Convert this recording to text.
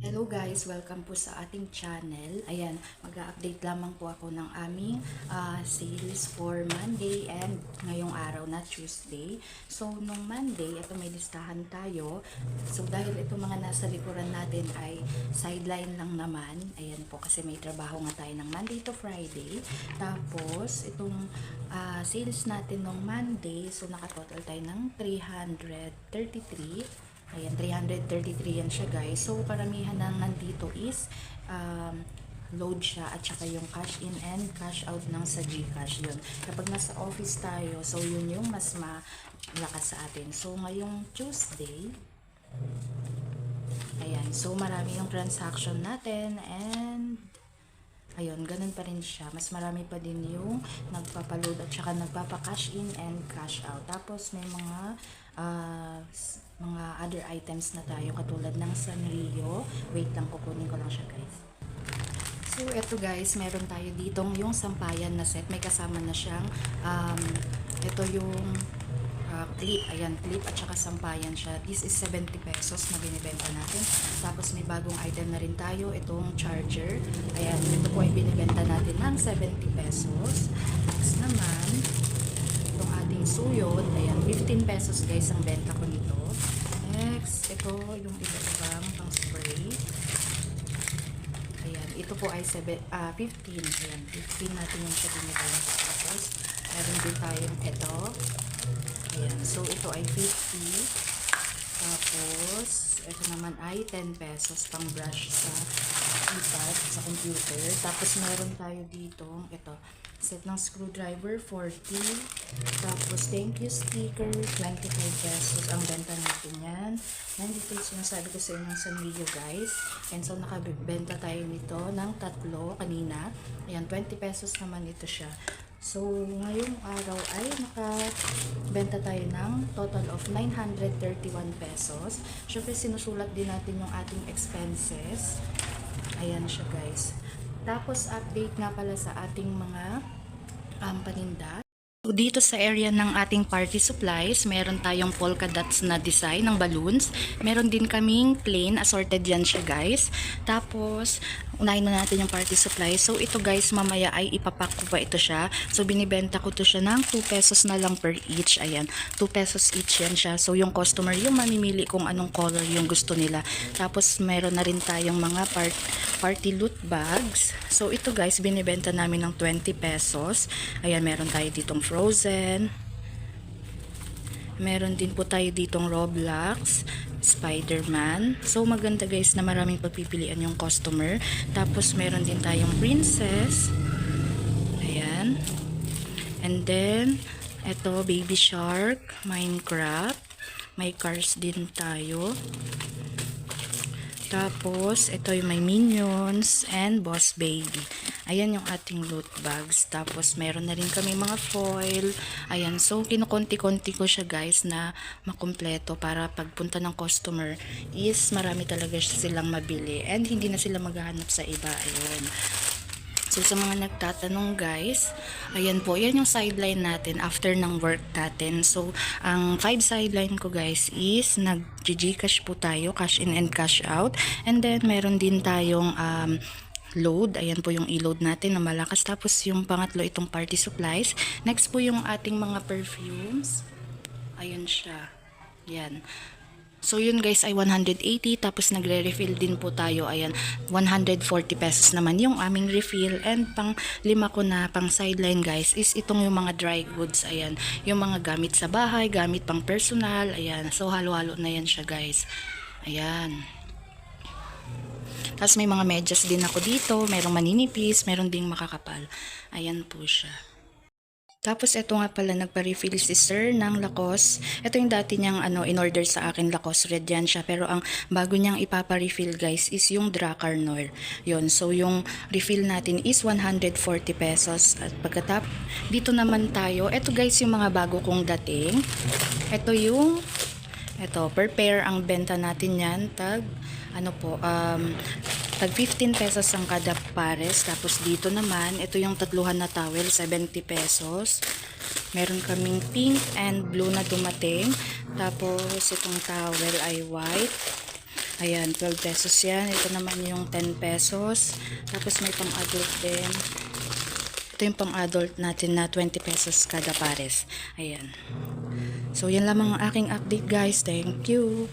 Hello guys, welcome po sa ating channel. Ayan, mag-update lamang po ako ng aming sales for Monday and ngayong araw na Tuesday. So, nung Monday, ito may listahan tayo. So, dahil ito mga nasa likuran natin ay sideline lang naman. Ayan po, kasi may trabaho nga tayo ng Monday to Friday. Tapos, itong sales natin nung Monday, so nakatotal tayo ng 333. Ayan, 333 yan siya guys. So, paramihan ng nandito is load siya at saka yung cash in and cash out ng sa GCash yun. Kapag nasa office tayo, so yun yung mas malakas sa atin. So, ngayong Tuesday, ayan, so marami yung transaction natin and ayun, ganun pa rin siya. Mas marami pa din yung nagpapaload at saka nagpapa-cash in and cash out. Tapos may mga other items na tayo katulad ng Sanrio. Wait lang, kukunin ko lang siya guys. So, eto guys, meron tayo ditong yung sampayan na set. May kasama na siyang, ito yung clip, ayan, clip at saka sampayan siya. This is 70 pesos na binibenta natin. Tapos may bagong item na rin tayo, itong charger. Ayan, ito po ay binibenta natin ng 70 pesos. Next naman, itong ating suyod, ayan, 15 pesos guys ang benta ko nito. Next, ito yung iba-ibang pang spray. Ayan, ito po ay 15. Ayan, 15 natin yung siya binibenta. Tapos, meron din tayong ito. Ayan, so ito ay 50. Tapos, ito naman ay 10 pesos pang brush sa iPad, sa computer. Tapos, meron tayo dito, ito, set ng screwdriver, 40. Tapos, thank you sticker, 25 pesos ang benta natin yan. Yan, dito yung sabi ko sa inyong Sanrio guys. And so, nakabenta tayo nito ng tatlo kanina. Ayan, 20 pesos naman ito siya. So, ngayong araw ay nakabenta tayo ng total of 931 pesos. Syempre, sinusulat din natin yung ating expenses. Ayan siya guys. Tapos, update nga pala sa ating mga paninda. So, dito sa area ng ating party supplies, meron tayong polka dots na design ng balloons. Meron din kaming plain, assorted yan siya guys. Tapos, unahin na natin yung party supplies. So, ito guys, mamaya ay ipapack ko pa ito siya. So, binibenta ko to siya ng 2 pesos na lang per each. Ayan, 2 pesos each yan siya. So, yung customer yung mamimili kung anong color yung gusto nila. Tapos, meron na rin tayong mga party loot bags. So, ito guys, binibenta namin ng 20 pesos. Ayan, meron tayo ditong Frozen. Meron din po tayo ditong Roblox, Spider-Man. So, maganda guys na maraming pagpipilian yung customer. Tapos, meron din tayong Princess. Ayan. And then, eto, Baby Shark, Minecraft. May cars din tayo. Tapos, ito yung may Minions and Boss Baby. Ayan yung ating loot bags. Tapos, meron na rin kami mga foil. Ayan, so kinukonti-konti ko siya guys na makumpleto para pagpunta ng customer is marami talaga silang mabili and hindi na sila maghahanap sa iba. Ayun. So, sa mga nagtatanong guys, ayan po, yan yung sideline natin after ng work natin. So, ang 5 sideline ko guys is nag-GCash po tayo, cash in and cash out. And then, meron din tayong load. Ayan po yung i-load natin na malakas. Tapos, yung pangatlo, itong party supplies. Next po yung ating mga perfumes. Ayan siya. Yan. So, yun guys ay 180. Tapos, nagre-refill din po tayo. Ayan, 140 pesos naman yung aming refill. And pang lima ko na pang sideline guys is itong yung mga dry goods. Ayan, yung mga gamit sa bahay, gamit pang personal. Ayan, so halo-halo na yan siya guys. Ayan. Tapos, may mga medyas din ako dito. Merong maninipis, meron ding makakapal. Ayan po siya. Tapos, ito nga pala, nagpa-refill si Sir ng Lacoste. Ito yung dati niyang in-order sa akin, Lacoste Red yan siya. Pero ang bago niyang ipapa-refill guys is yung Dracar Noir. Yun, so yung refill natin is 140 pesos. At pagkatap, dito naman tayo. Ito guys yung mga bago kong dating. Ito yung, per pair ang benta natin yan. Tag 15 pesos ang kada pares. Tapos dito naman, ito yung tatluhan na towel, 70 pesos. Meron kaming pink and blue na dumating. Tapos itong towel ay white. Ayan, 12 pesos yan. Ito naman yung 10 pesos. Tapos may pang-adult din. Ito yung pang-adult natin na 20 pesos kada pares. Ayan. So, yan lamang ang aking update guys. Thank you.